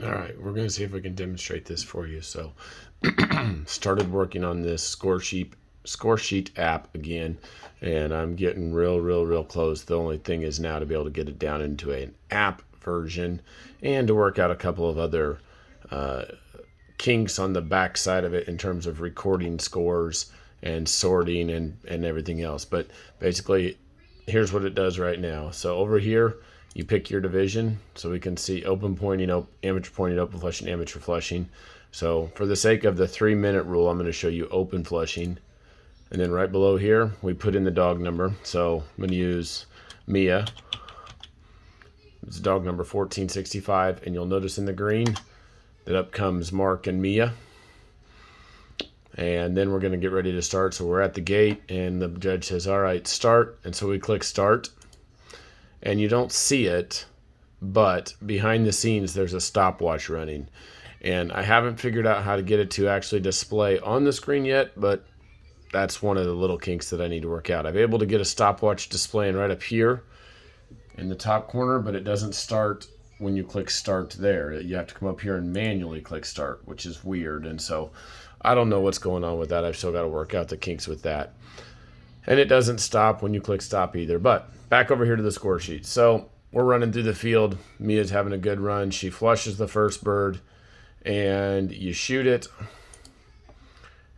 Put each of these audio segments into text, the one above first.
All right, we're going to see if we can demonstrate this for you. So, started working on this score sheet app again, and I'm getting real close. The only thing is now to be able to get it down into an app version and to work out a couple of other uh, kinks on the back side of it in terms of recording scores and sorting and everything else. But basically, here's what it does right now. So over here, you pick your division, so we can see open pointing, amateur pointing, open flushing, amateur flushing. So for the sake of the 3-minute rule, I'm going to show you open flushing. And then right below here, we put in the dog number. So I'm going to use Mia. It's dog number 1465. And you'll notice in the green that up comes Mark and Mia. And then we're going to get ready to start. So we're at the gate, and the judge says, all right, start. And so we click start. And you don't see it, but behind the scenes, there's a stopwatch running. And I haven't figured out how to get it to actually display on the screen yet, but that's one of the little kinks that I need to work out. I'm able to get a stopwatch displaying right up here in the top corner, but it doesn't start when you click start there. You have to come up here and manually click start, which is weird. And so I don't know what's going on with that. I've still got to work out the kinks with that. And it doesn't stop when you click stop either. But back over here to the score sheet. So we're running through the field. Mia's having a good run. She flushes the first bird, and you shoot it,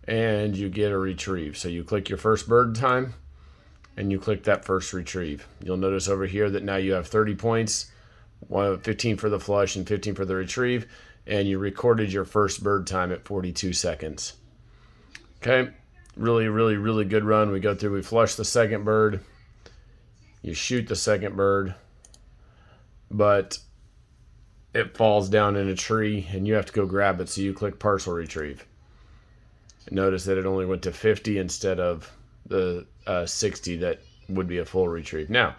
and you get a retrieve. So you click your first bird time, and you click that first retrieve. You'll notice over here that now you have 30 points, 15 for the flush and 15 for the retrieve, and you recorded your first bird time at 42 seconds. Okay. Really good run. We go through, we flush the second bird, you shoot the second bird, but it falls down in a tree and you have to go grab it, so you click partial retrieve. Notice that it only went to 50 instead of the 60 that would be a full retrieve. Now,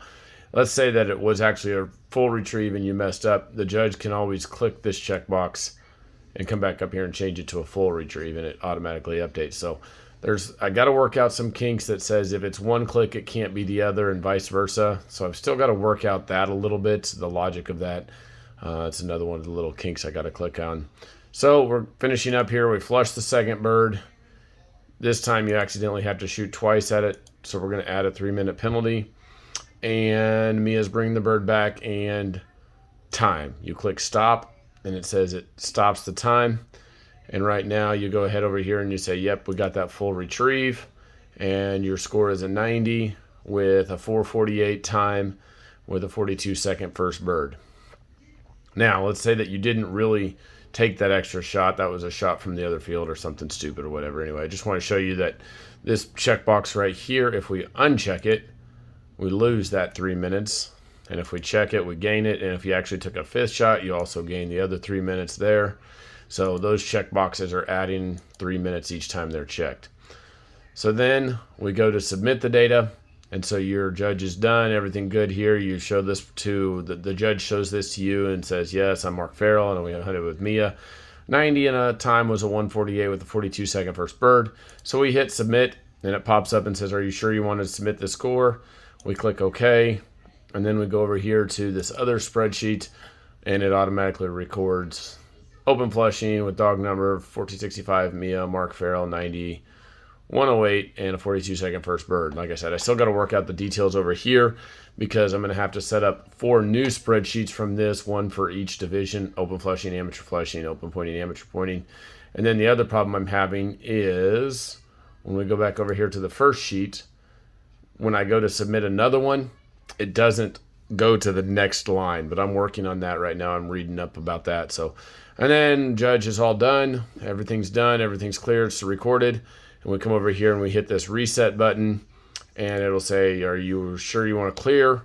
let's say that it was actually a full retrieve and you messed up. The judge can always click this checkbox and come back up here and change it to a full retrieve, and it automatically updates. So I got to work out some kinks that says if it's one click, it can't be the other, and vice versa. So I've still got to work out that a little bit, the logic of that. It's another one of the little kinks I got to click on. So we're finishing up here. We flush the second bird. This time you accidentally have to shoot twice at it, so we're going to add a 3-minute penalty. And Mia's bringing the bird back, and time. You click stop, and it says it stops the time. And right now you go ahead over here and you say, yep, we got that full retrieve. And your score is a 90 with a 4:48 time with a 42-second first bird. Now, let's say that you didn't really take that extra shot. That was a shot from the other field or something stupid or whatever. Anyway, I just want to show you that this checkbox right here, if we uncheck it, we lose that 3 minutes. And if we check it, we gain it. And if you actually took a fifth shot, you also gain the other 3 minutes there. So those check boxes are adding 3 minutes each time they're checked. So then we go to submit the data. And so your judge is done. Everything good here. You show this to, the judge shows this to you and says, yes, I'm Mark Farrell, and we hunted with Mia. 90 and a time was a 1:48 with a 42-second first bird. So we hit submit, and it pops up and says, are you sure you want to submit the score? We click OK. And then we go over here to this other spreadsheet, and it automatically records open flushing with dog number 1465, Mia, Mark Farrell, 90, 108, and a 42-second first bird. Like I said, I still got to work out the details over here because I'm going to have to set up 4 new spreadsheets from this, one for each division: open flushing, amateur flushing, open pointing, amateur pointing. And then the other problem I'm having is when we go back over here to the first sheet, when I go to submit another one, it doesn't go to the next line, but I'm working on that right now. I'm reading up about that. So, and then judge is all done. Everything's done. Everything's cleared. It's recorded. And we come over here and we hit this reset button, and it'll say, are you sure you want to clear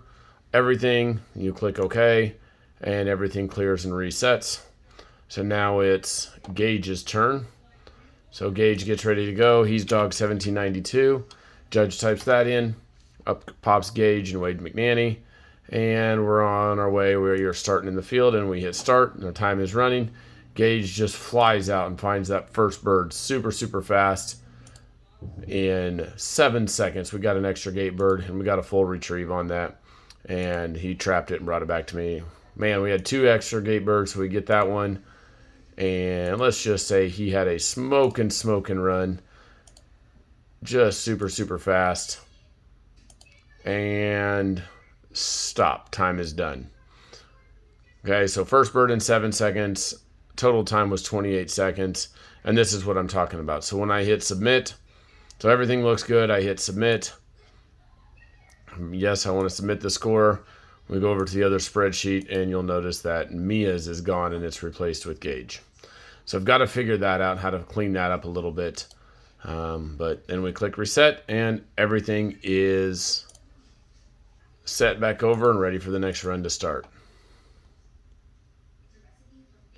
everything? You click OK, and everything clears and resets. So now it's Gage's turn. So Gage gets ready to go. He's dog 1792. Judge types that in. Up pops Gage and Wade McNanny. And we're on our way where you're starting in the field, and we hit start, and our time is running. Gage just flies out and finds that first bird super fast. In 7 seconds, we got an extra gate bird, and we got a full retrieve on that. And he trapped it and brought it back to me. man, we had 2 extra gate birds, so we get that one. And let's just say he had a smoking run. Just super fast. And stop. Time is done. Okay, so first bird in 7 seconds. Total time was 28 seconds. And this is what I'm talking about. So when I hit submit, so everything looks good. I hit submit. Yes, I want to submit the score. We go over to the other spreadsheet, and you'll notice that Mia's is gone and it's replaced with Gage. So I've got to figure that out, how to clean that up a little bit. But then we click reset, and everything is set back over and ready for the next run to start.